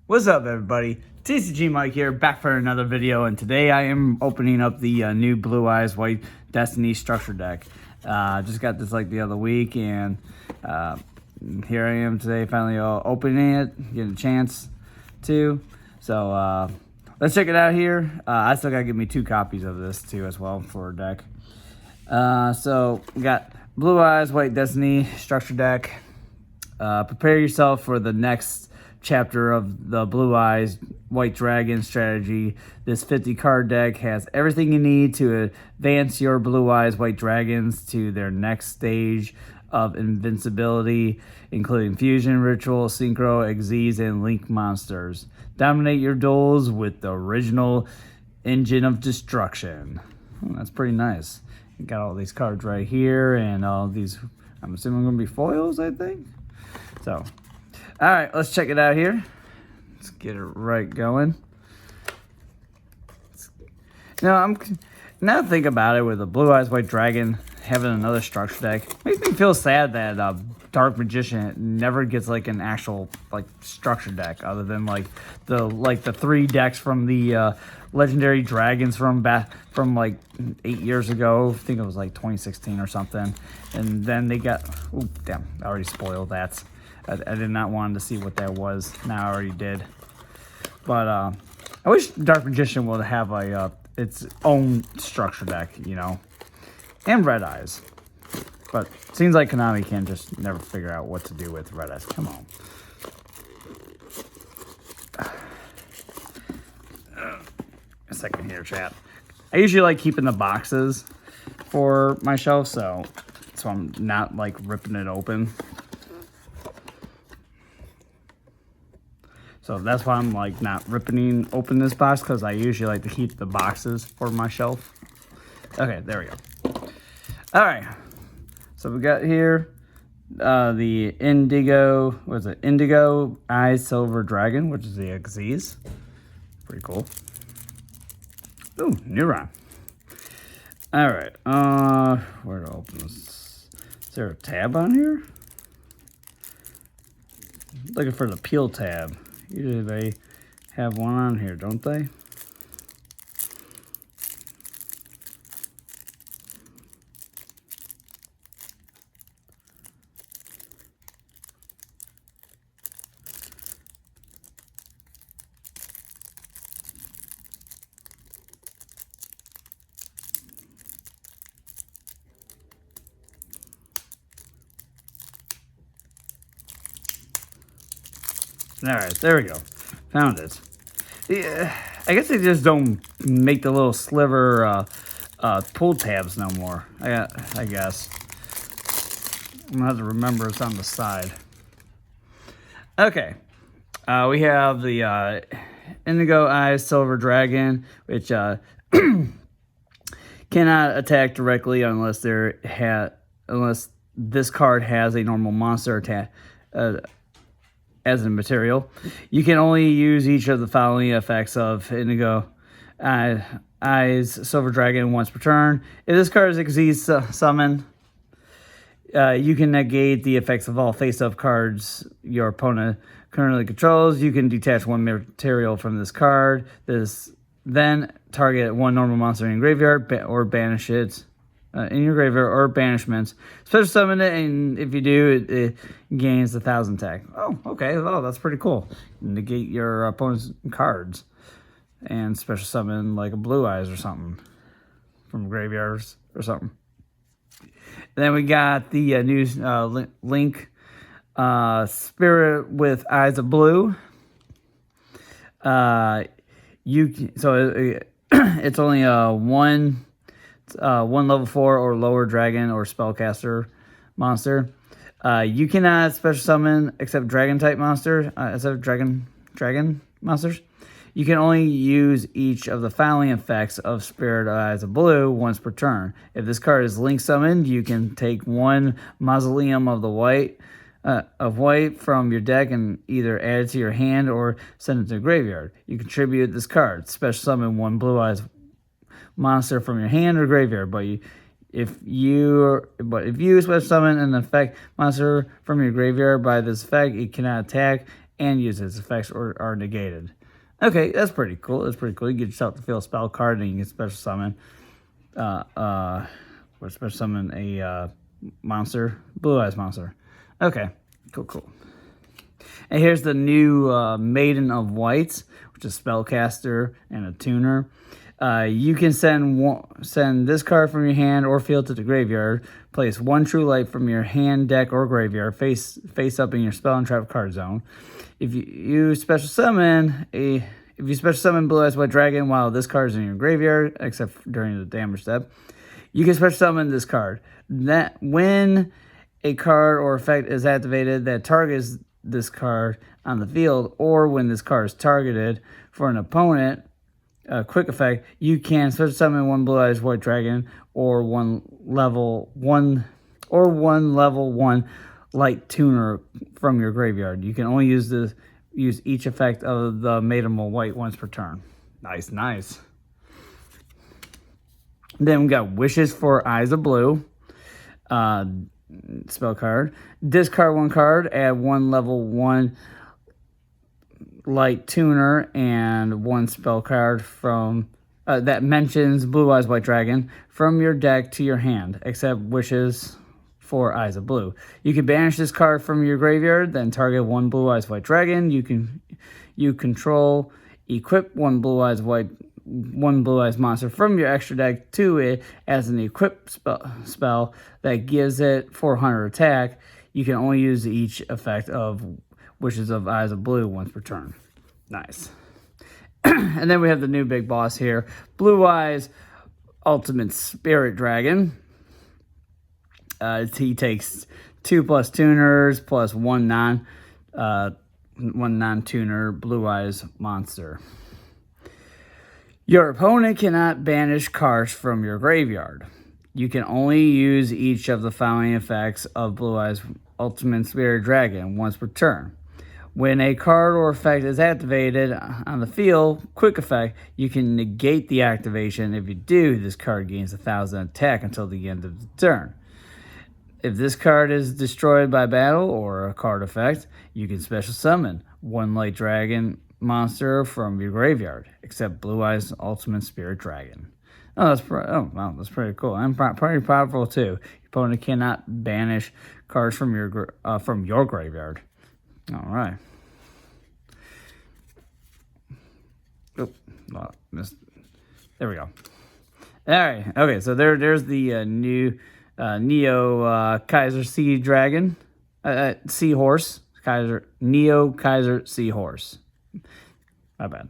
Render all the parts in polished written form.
What's up, everybody? TCG Mike here, back for another video, and today I am opening up the new Blue Eyes White Destiny structure deck. Just got this like the other week, and here I am today, finally opening it, getting a chance to. So let's check it out here. I still gotta give me 2 copies of this too as well for a deck. So we got Blue Eyes White Destiny structure deck. Prepare yourself for the next chapter of the Blue Eyes White Dragon strategy. This 50 card deck has everything you need to advance your Blue Eyes White Dragons to their next stage of invincibility, including fusion, ritual, synchro, Xyz, and link monsters. Dominate your duels with the original engine of destruction. That's pretty nice. You got all these cards right here, and all these, I'm assuming, going to be foils, I think. So, all right, let's check it out here. Let's get it right going. Now think about it, with the Blue Eyes White Dragon having another structure deck, makes me feel sad that Dark Magician never gets like an actual like structure deck, other than like the 3 decks from the Legendary Dragons from like 8 years ago. I think it was like 2016 or something. And then they got, oh damn, I already spoiled that. I did not want to see what that was. Now I already did. But I wish Dark Magician would have its own structure deck, you know, and Red Eyes. But it seems like Konami can just never figure out what to do with Red Eyes. Come on. A second here, chat. I usually like keeping the boxes for my shelf, so I'm not like ripping it open. So that's why I'm like not ripping open this box, because I usually like to keep the boxes for my shelf. Okay, there we go. All right, so we got here the Indigo Eyes Silver Dragon, which is the Xyz. Pretty cool. Ooh, Neuron. All right, where to open this? Is there a tab on here? Looking for the peel tab. Usually they have one on here, don't they? All right, there we go. Found it. Yeah, I guess they just don't make the little sliver pull tabs no more. I guess. I'm gonna have to remember it's on the side. Okay, we have the Indigo Eyes Silver Dragon, which cannot attack directly unless this card has a normal monster attack. As a material. You can only use each of the following effects of Indigo Eyes Silver Dragon once per turn. If this card is Xyz summoned, you can negate the effects of all face-up cards your opponent currently controls. You can detach 1 material from this card. Then target 1 normal monster in your graveyard or banish it in your graveyard or banishments. Special summon it, and if you do, it gains 1,000 attack. Oh, okay. Oh, that's pretty cool. Negate your opponent's cards and special summon like a Blue Eyes or something from graveyards or something. And then we got the new Link Spirit with Eyes of Blue. It's only one level 4 or lower dragon or spellcaster monster. You cannot special summon except dragon type monsters. Dragon monsters. You can only use each of the following effects of Spirit Eyes of Blue once per turn. If this card is link summoned, you can take 1 Mausoleum of the white from your deck and either add it to your hand or send it to the graveyard. You contribute this card. Special summon 1 Blue Eyes monster from your hand or graveyard, if you special summon an effect monster from your graveyard by this effect, it cannot attack and use its effects or are negated. Okay, that's pretty cool. That's pretty cool. You get yourself to fill a spell card, and you can special summon, or special summon a monster, Blue Eyes monster. Okay, cool. And here's the new Maiden of Whites, which is spellcaster and a tuner. You can send this card from your hand or field to the graveyard. Place 1 true light from your hand, deck, or graveyard face up in your spell and trap card zone. If you special summon Blue Eyes White Dragon while this card is in your graveyard, except during the damage step, you can special summon this card. That when a card or effect is activated that targets this card on the field, or when this card is targeted for an opponent, quick effect, you can special summon 1 Blue Eyes White Dragon or one level 1 light tuner from your graveyard. You can only use each effect of the Maiden of White once per turn. Nice. Then we got Wishes for Eyes of Blue. Spell card. Discard 1 card, add 1 level 1 light tuner and 1 spell card from that mentions Blue Eyes White Dragon from your deck to your hand, except Wishes for Eyes of Blue. You can banish this card from your graveyard, then target 1 Blue Eyes White Dragon. You control, equip 1 Blue Eyes monster from your extra deck to it as an equip spell that gives it 400 attack. You can only use each effect of Wishes of Eyes of Blue once per turn. Nice. And then we have the new big boss here, Blue Eyes Ultimate Spirit Dragon. He takes 2+ tuners plus 1 non-tuner Blue Eyes monster. Your opponent cannot banish cards from your graveyard. You can only use each of the following effects of Blue Eyes Ultimate Spirit Dragon once per turn. When a card or effect is activated on the field, quick effect, you can negate the activation. If you do, this card gains 1,000 attack until the end of the turn. If this card is destroyed by battle or a card effect, you can special summon 1 light dragon monster from your graveyard, except Blue Eyes Ultimate Spirit Dragon. That's pretty cool. And pretty powerful too. Your opponent cannot banish cards from your graveyard. All right. There we go. All right. Okay. So there's the new Neo Kaiser Sea Dragon, Seahorse. Neo Kaiser Seahorse. My bad.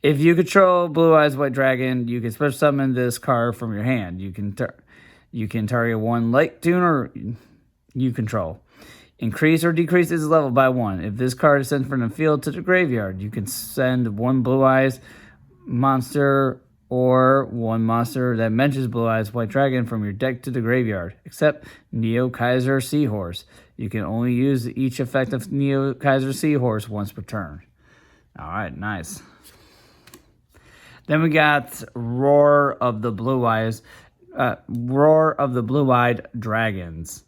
If you control Blue Eyes White Dragon, you can special summon this card from your hand. You can target 1 light tuner you control. Increase or decrease its level by 1. If this card is sent from the field to the graveyard, you can send 1 Blue Eyes monster or 1 monster that mentions Blue Eyes White Dragon from your deck to the graveyard, except Neo Kaiser Seahorse. You can only use each effect of Neo Kaiser Seahorse once per turn. All right, nice. Then we got Roar of the Blue-Eyed Dragons.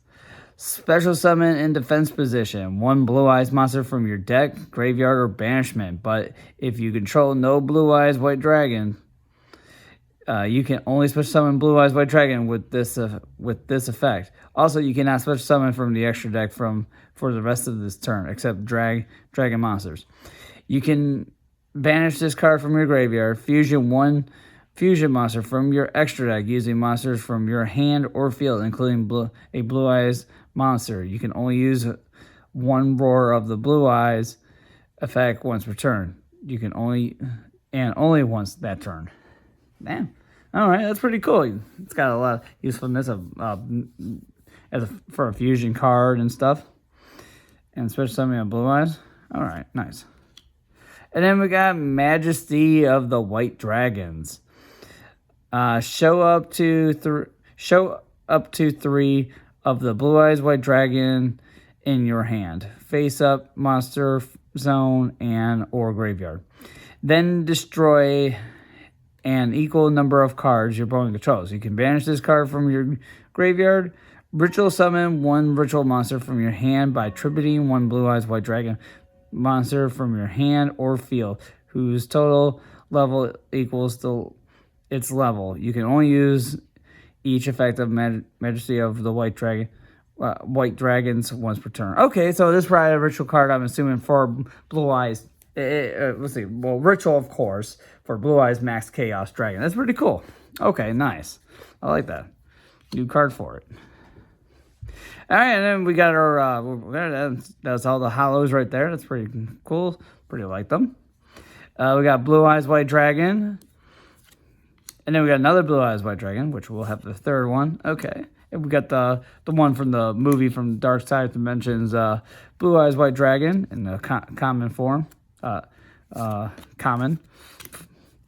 Special summon in defense position. 1 Blue Eyes monster from your deck, graveyard, or banishment. But if you control no Blue Eyes White Dragon, you can only special summon Blue Eyes White Dragon with this effect. Also, you cannot special summon from the extra deck for the rest of this turn, except dragon monsters. You can banish this card from your graveyard. Fusion 1 fusion monster from your extra deck using monsters from your hand or field, including a Blue Eyes monster. You can only use 1 Roar of the Blue Eyes effect once per turn. You can only once that turn. Damn. All right, that's pretty cool. It's got a lot of usefulness for a fusion card and stuff, and especially something on Blue Eyes. All right, nice. And then we got Majesty of the White Dragons. Show up to 3 of the Blue Eyes White Dragon in your hand, face up, monster zone, and or graveyard. Then destroy an equal number of cards your opponent controls. You can banish this card from your graveyard. Ritual summon 1 ritual monster from your hand by tributing 1 Blue Eyes White Dragon monster from your hand or field, whose total level equals to its level. You can only use each effective majesty of the white dragons once per turn. Okay, so this is probably a ritual card, I'm assuming, for Blue Eyes. Let's see. Well, ritual, of course, for Blue Eyes Max Chaos Dragon. That's pretty cool. Okay, nice. I like that. New card for it. All right, and then we got our, that's all the hollows right there. That's pretty cool. Pretty like them. We got Blue Eyes White Dragon. And then we got another Blue Eyes White Dragon, which we'll have the third one. Okay. And we got the one from the movie from Dark Side Dimensions, Blue Eyes White Dragon in the common form. Common.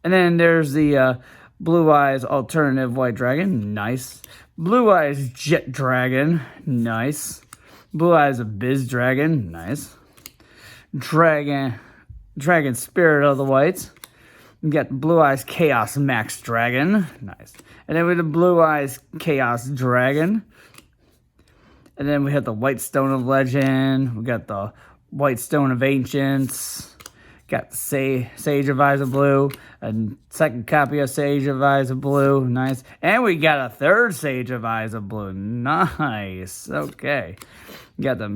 And then there's the Blue Eyes Alternative White Dragon. Nice. Blue Eyes Jet Dragon. Nice. Blue Eyes Abyss Dragon. Nice. Dragon Spirit of the Whites. We got Blue Eyes Chaos Max Dragon. Nice. And then we have the Blue Eyes Chaos Dragon. And then we have the White Stone of Legend. We got the White Stone of Ancients. Got the Sage of Eyes of Blue. A second copy of Sage of Eyes of Blue. Nice. And we got a third Sage of Eyes of Blue. Nice. Okay. We got the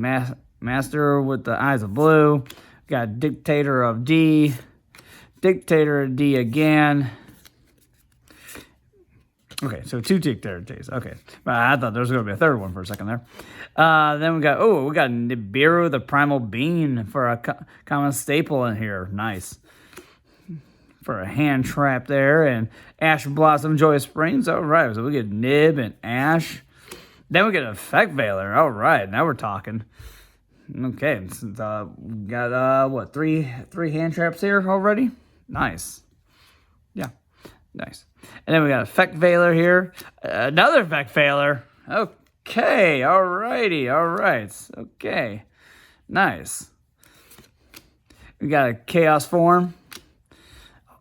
Master with the Eyes of Blue. We got Dictator of D. Dictator of D again. Okay, so 2 Dictator Ds. Okay. I thought there was going to be a third one for a second there. Then we got Nibiru the Primal Bean for a common staple in here. Nice. For a hand trap there. And Ash Blossom Joy Springs. All right, so we get Nib and Ash. Then we get Effect Veiler. All right, now we're talking. Okay, so, we got, 3 hand traps here already? Nice. Yeah, nice. And then we got Effect Veiler here. Another Effect Veiler. Okay, alrighty, alright. Okay, nice. We got a Chaos Form.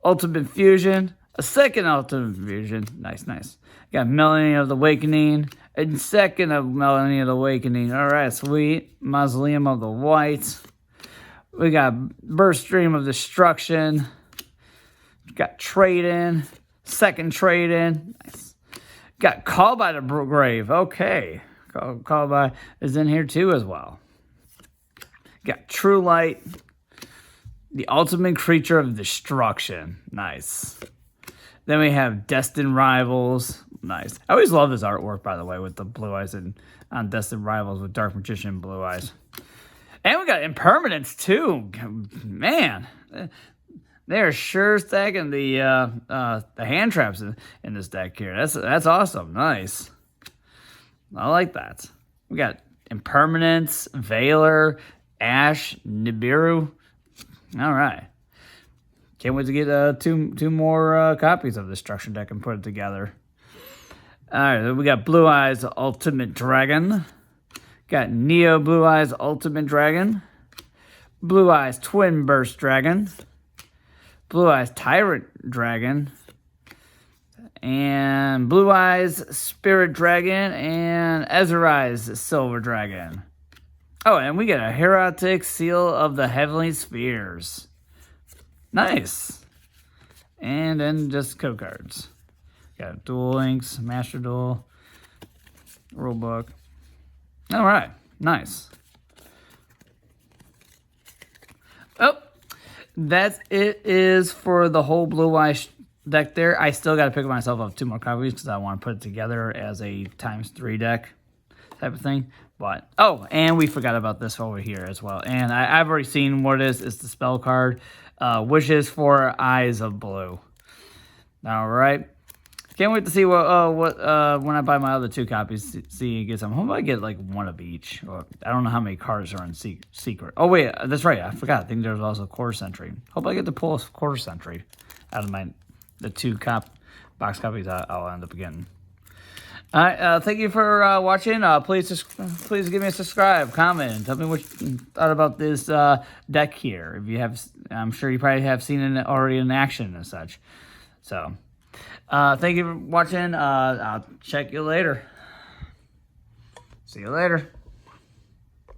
Ultimate Fusion. A second Ultimate Fusion. Nice, nice. Got Millennium of the Awakening. A second of Millennium of the Awakening. Alright, sweet. Mausoleum of the Whites. We got Burst Stream of Destruction. Got Trade-In. Second Trade-In. Nice. Got Call by the Grave. Okay. Call by is in here too as well. Got True Light. The Ultimate Creature of Destruction. Nice. Then we have Destined Rivals. Nice. I always love this artwork, by the way, with the blue eyes and on Destined Rivals with Dark Magician blue eyes. And we got Impermanence too. Man. They're sure stacking the hand traps in this deck here. That's awesome. Nice. I like that. We got Impermanence, Veiler, Ash, Nibiru. All right. Can't wait to get two more copies of the Destruction deck and put it together. All right, then we got Blue Eyes Ultimate Dragon. Got Neo Blue Eyes Ultimate Dragon. Blue Eyes Twin Burst Dragon. Blue Eyes Tyrant Dragon. And Blue Eyes Spirit Dragon. And Ezrai's Silver Dragon. Oh, and we got a Heretic Seal of the Heavenly Spheres. Nice. And then just code cards. Got Duel Links, Master Duel, Rulebook. All right, nice. Oh, that's it is for the whole Blue Eyes deck there. I still got to pick myself up 2 more copies because I want to put it together as a ×3 deck type of thing. But, oh, and we forgot about this over here as well. And I've already seen what it is. It's the spell card. Wishes for Eyes of Blue. All right. Can't wait to see what when I buy my other 2 copies, see get some. Hope I get like 1 of each. Or, I don't know how many cards are in secret. Oh wait, that's right. I forgot. I think there's also Quarter Century. Hope I get to pull a Quarter Century out of the 2 box copies I'll end up getting. All right. Thank you for watching. Please give me a subscribe, comment, tell me what you thought about this deck here. If you have, I'm sure you probably have seen it already in action and such. So. Thank you for watching. I'll check you later. See you later.